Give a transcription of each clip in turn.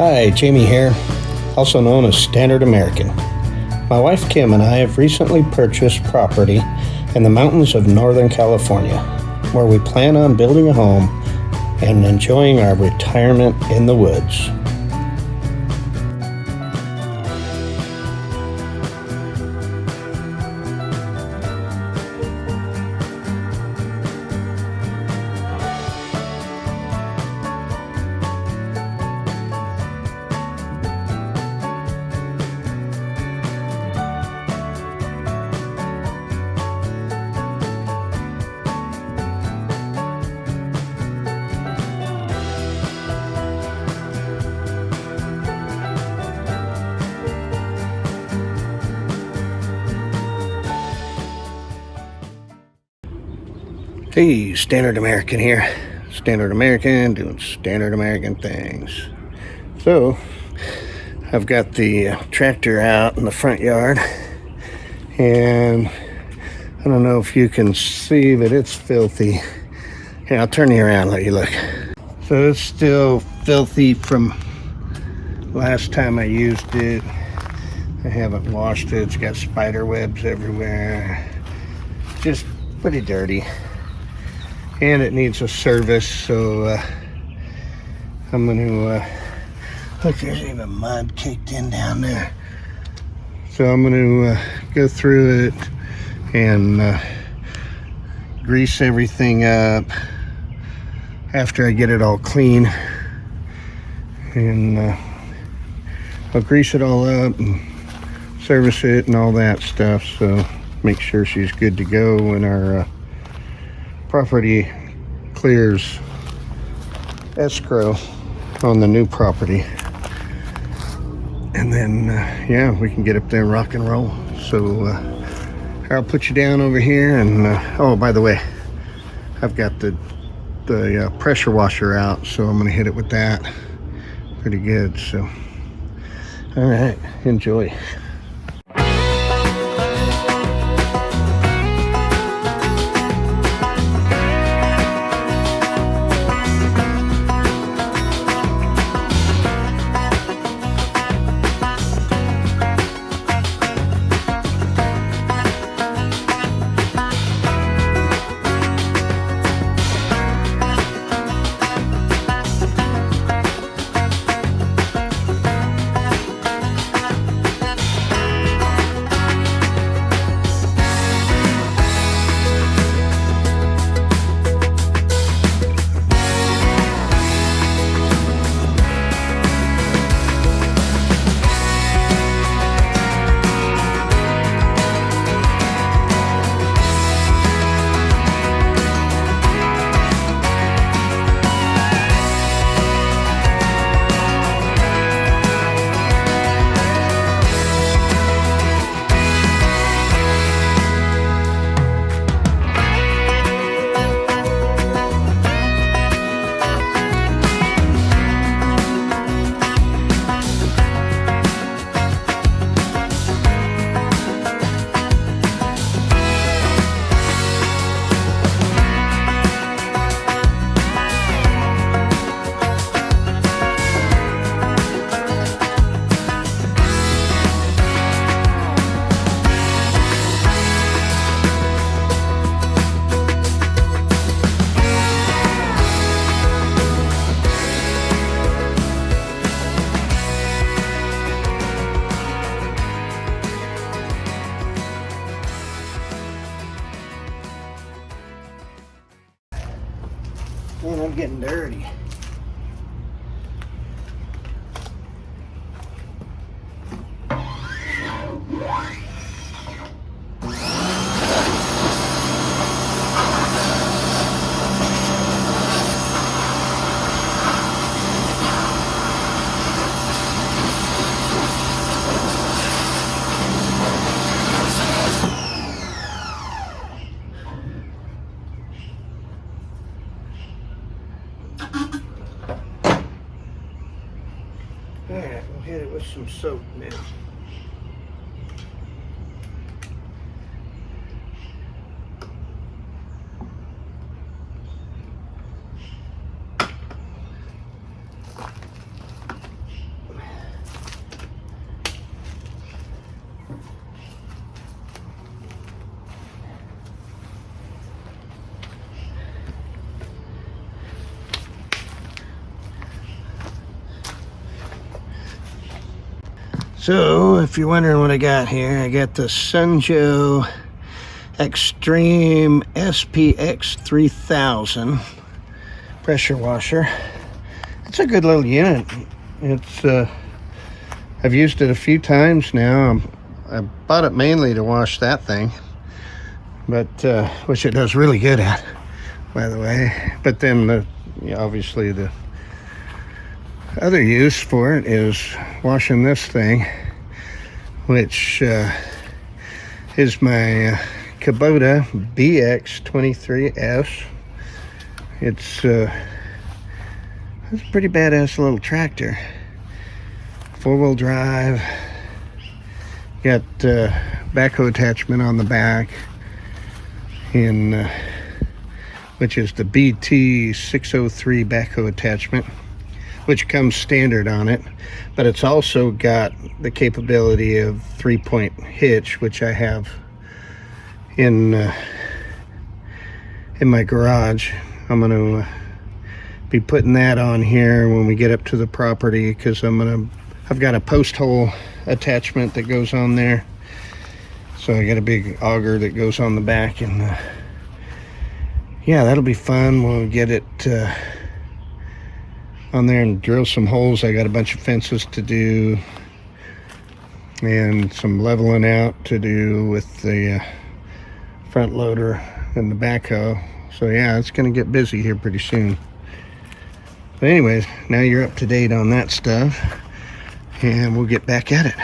Hi, Jamie here, also known as Standard American. My wife Kim and I have recently purchased property in the mountains of Northern California, where we plan on building a home and enjoying our retirement in the woods. Hey, Standard American here. Standard American doing Standard American things. So, I've got the tractor out in the front yard, and I don't know if you can see that it's filthy. Here, I'll turn you around and let you look. So it's still filthy from last time I used it. I haven't washed it. It's got spider webs everywhere. Just pretty dirty. And it needs a service, so I'm going to, look, there's even mud caked in down there. So I'm going to go through it and grease everything up after I get it all clean. And I'll grease it all up and service it and all that stuff, so make sure she's good to go when our property clears escrow on the new property. And then yeah, we can get up there and rock and roll. So I'll put you down over here, and oh, by the way, I've got the pressure washer out, so I'm gonna hit it with that pretty good. So all right, enjoy. Man, I'm getting dirty. Alright, we'll hit it with some soap now. So, if you're wondering what I got here, I got the Sunjo Extreme SPX 3000 pressure washer. It's a good little unit. It's I've used it a few times now. I bought it mainly to wash that thing, but which it does really good at, by the way. But then obviously the other use for it is washing this thing, which is my Kubota BX23S. It's a pretty badass little tractor. 4-wheel drive. Got backhoe attachment on the back, which is the BT603 backhoe attachment, which comes standard on it, but it's also got the capability of 3-point hitch, which I have in my garage. I'm going to be putting that on here when we get up to the property, because I've got a post hole attachment that goes on there, so I got a big auger that goes on the back, and yeah, that'll be fun when we get it on there and drill some holes. I got a bunch of fences to do and some leveling out to do with the front loader and the backhoe. So yeah, it's gonna get busy here pretty soon. But anyways, now you're up to date on that stuff, and we'll get back at it.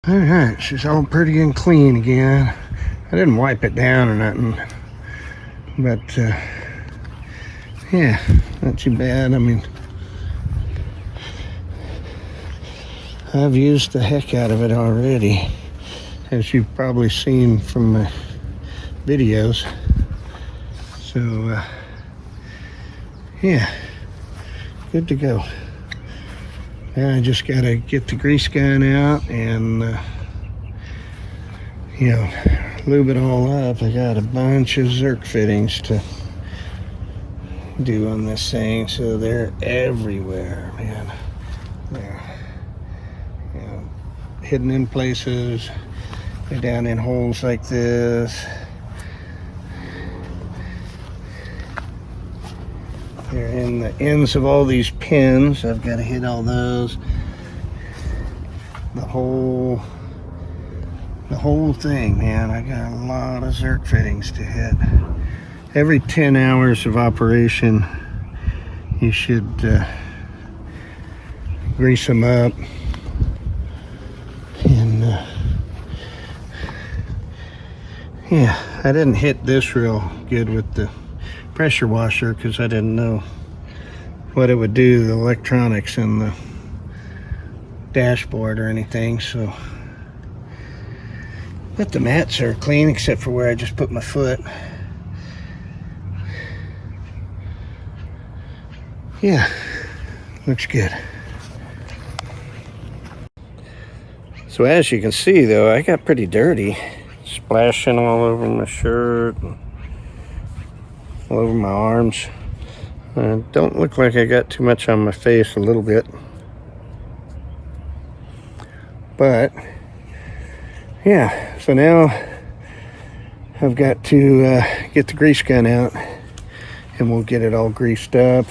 Alright, she's all pretty and clean again. I didn't wipe it down or nothing, but yeah, not too bad. I mean, I've used the heck out of it already, as you've probably seen from my videos. So yeah, good to go. Now I just gotta get the grease gun out and lube it all up. I got a bunch of Zerk fittings to do on this thing, so they're everywhere, man. They're hidden in places. They're down in holes like this. They're in the ends of all these pins. I've got to hit all those. The whole thing, man. I got a lot of Zerk fittings to hit. Every 10 hours of operation, you should grease them up. And yeah, I didn't hit this real good with the pressure washer because I didn't know what it would do to the electronics in the dashboard or anything. So, but the mats are clean except for where I just put my foot. Yeah, looks good. So as you can see though, I got pretty dirty, splashing all over my shirt, all over my arms. Don't look like I got too much on my face, a little bit. But yeah, so now I've got to get the grease gun out and we'll get it all greased up.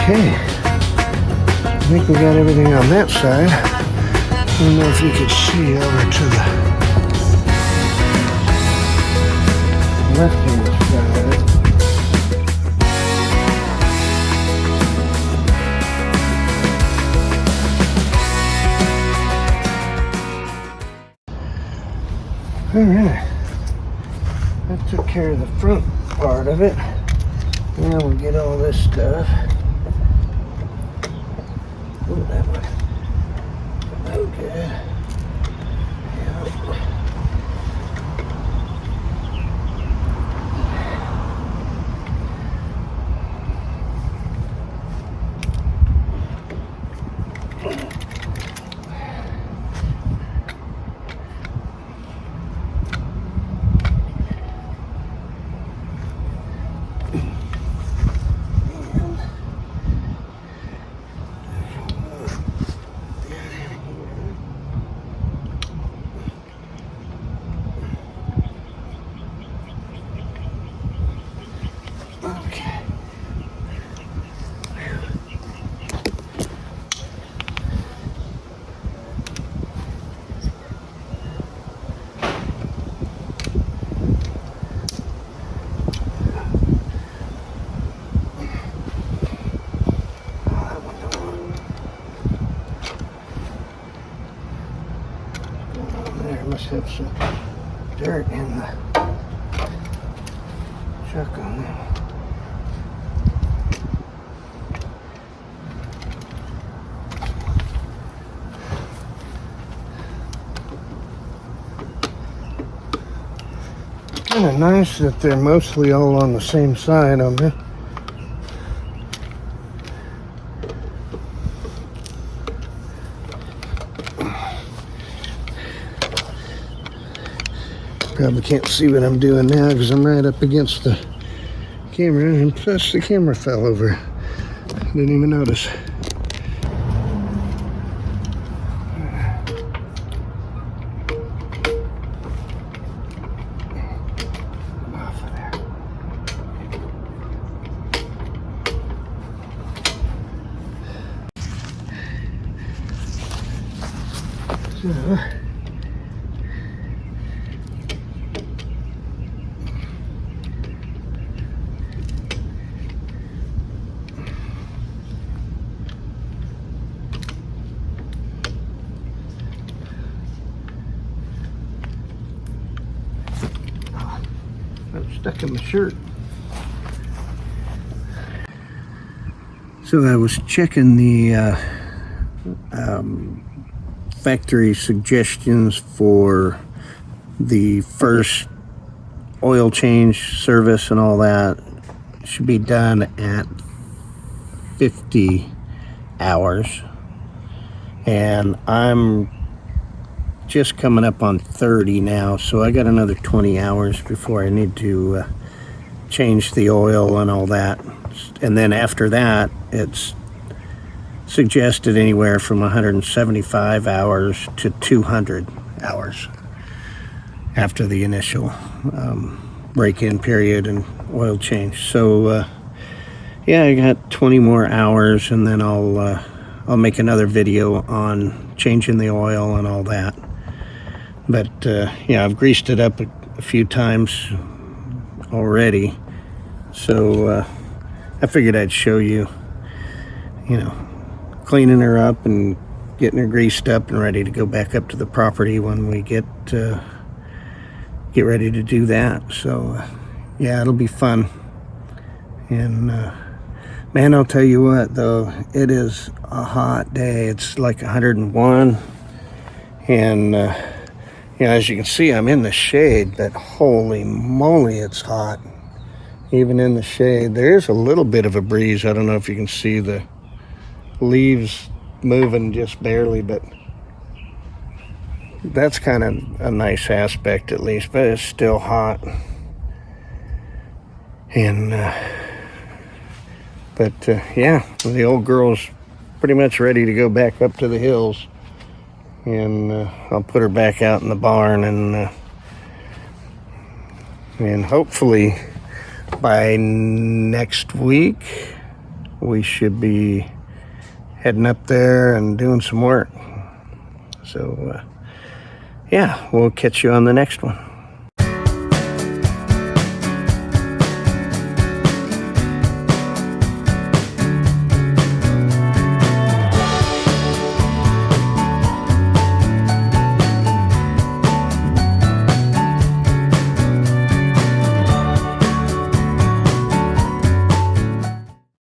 Okay, I think we got everything on that side. I don't know if you could see over to the left-hand side. Alright, that took care of the front part of it. Now we'll get all this stuff. Ooh, that one. Okay. Yeah. Must have some dirt in the chuck on there. Kind of nice that they're mostly all on the same side on there. Probably can't see what I'm doing now because I'm right up against the camera, and plus the camera fell over. Didn't even notice. Off of there. So, stuck in my shirt. So I was checking the factory suggestions for the first oil change service and all that. It should be done at 50 hours, and I'm just coming up on 30 now, so I got another 20 hours before I need to change the oil and all that. And then after that, it's suggested anywhere from 175 hours to 200 hours after the initial break-in period and oil change. So yeah, I got 20 more hours, and then I'll make another video on changing the oil and all that. But yeah, I've greased it up a few times already, so I figured I'd show you, cleaning her up and getting her greased up and ready to go back up to the property when we get ready to do that. So yeah, it'll be fun. And man, I'll tell you what, though, it is a hot day. It's like 101, and as you can see, I'm in the shade, but holy moly, it's hot. Even in the shade, there's a little bit of a breeze. I don't know if you can see the leaves moving just barely, but that's kind of a nice aspect at least, but it's still hot. And yeah, the old girl's pretty much ready to go back up to the hills, and I'll put her back out in the barn, and hopefully by next week we should be heading up there and doing some work. So yeah, we'll catch you on the next one.